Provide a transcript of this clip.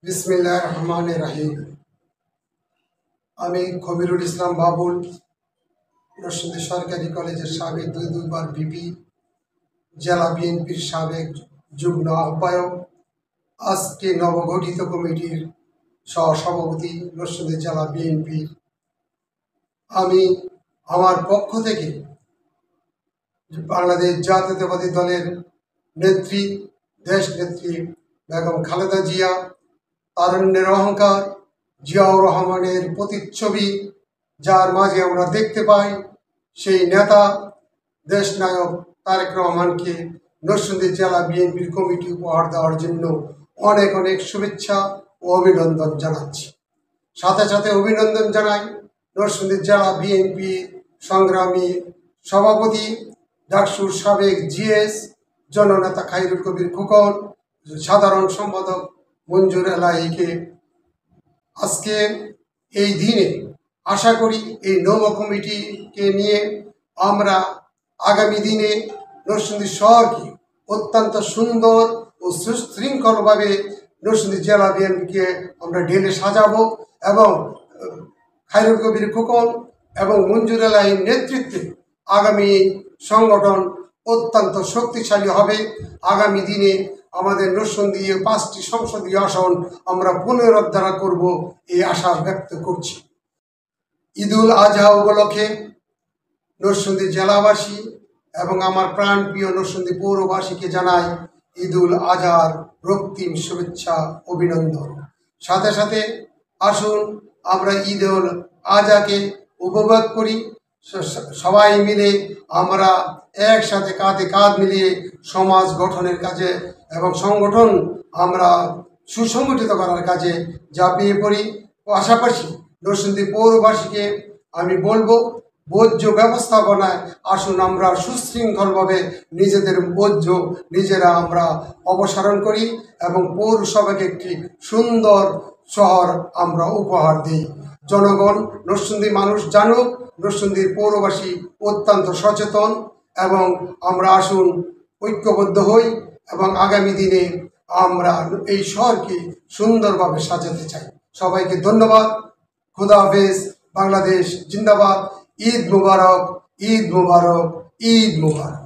বিসমিল্লাহির রহমানির রহিম। আমি খবিরুল ইসলাম বাবুল, নরসিংদী সরকারি কলেজের সাবেক দুইবার ভিপি, জেলা বিএনপির সাবেক যুগ্ম আহ্বায়ক, আজকে নবগঠিত কমিটির সহসভাপতি নরসিংদী জেলা বিএনপির। আমি আমার পক্ষ থেকে বাংলাদেশ জাতীয়তাবাদী দলের নেত্রী, দেশ নেত্রী বেগম খালেদা জিয়া, তারুণ্যের অহংকার, জিয়াউর রহমানের প্রতিচ্ছবি যার মাঝে আমরা দেখতে পাই, সেই নেতা দেশনায়ক তারেক রহমানকে নরসিংদী জেলা বিএনপির কমিটি উপহার দেওয়ার জন্য অনেক অনেক শুভেচ্ছা ও অভিনন্দন জানাচ্ছি। সাথে সাথে অভিনন্দন জানাই নরসিংদী জেলা বিএনপি সংগ্রামী সভাপতি ডাকসুর সাবেক জিএস জননেতা খায়রুল কবির খোকন, সাধারণ সম্পাদক মঞ্জুর এলাহিকে। আজকে এই দিনে আশা করি এই নব কমিটিকে নিয়ে আমরা আগামী দিনে নরসিংদী শহরকে অত্যন্ত সুন্দর ও সুশৃঙ্খলভাবে নরসিংদী জেলা বিএনপিকে আমরা ঢেলে সাজাবো এবং খায়রুল কবির খোকন এবং মঞ্জুর এলাহির নেতৃত্বে আগামী সংগঠন অত্যন্ত শক্তিশালী হবে। আগামী দিনে আমাদের নরসিংদী 5টি সংসদীয় আসন আমরা পুনরুদ্ধার করব, এই আশা ব্যক্ত করছি। ঈদুল আজহা উপলক্ষে নরসিংদী জেলাবাসী এবং আমার প্রাণপ্রিয় নরসিংদী পৌরবাসীকে জানাই ঈদুল আজহার রক্তিম শুভেচ্ছা অভিনন্দন। সাথে সাথে আসুন আমরা ঈদুল আজহাকে উপভোগ করি, সবাই মিলে আমরা একসাথে কাঁধে কাঁধ মিলিয়ে সমাজ গঠনের কাজে এবং সংগঠন আমরা সুসংগঠিত করার কাজে ঝাঁপিয়ে পড়ি। পাশাপাশি নরসিংদী পৌরবাসীকে আমি বলবো, বর্জ্য ব্যবস্থাপনায় আসুন আমরা সুশৃঙ্খলভাবে নিজেদের বর্জ্য নিজেরা আমরা অপসারণ করি এবং পৌরসভাকে একটি সুন্দর শহর আমরা উপহার দিই। জনগণ, নরসিংদী মানুষ জানুক নরসিংদীর পৌরবাসী অত্যন্ত সচেতন এবং আমরা আসুন ঐক্যবদ্ধ হই এবং আগামী দিনে আমরা এই শহরকে সুন্দরভাবে সাজাতে চাই। সবাইকে ধন্যবাদ। খুদা হাফেজ। বাংলাদেশ জিন্দাবাদ। ঈদ মুবারক, ঈদ মুবারক, ঈদ মুবারক।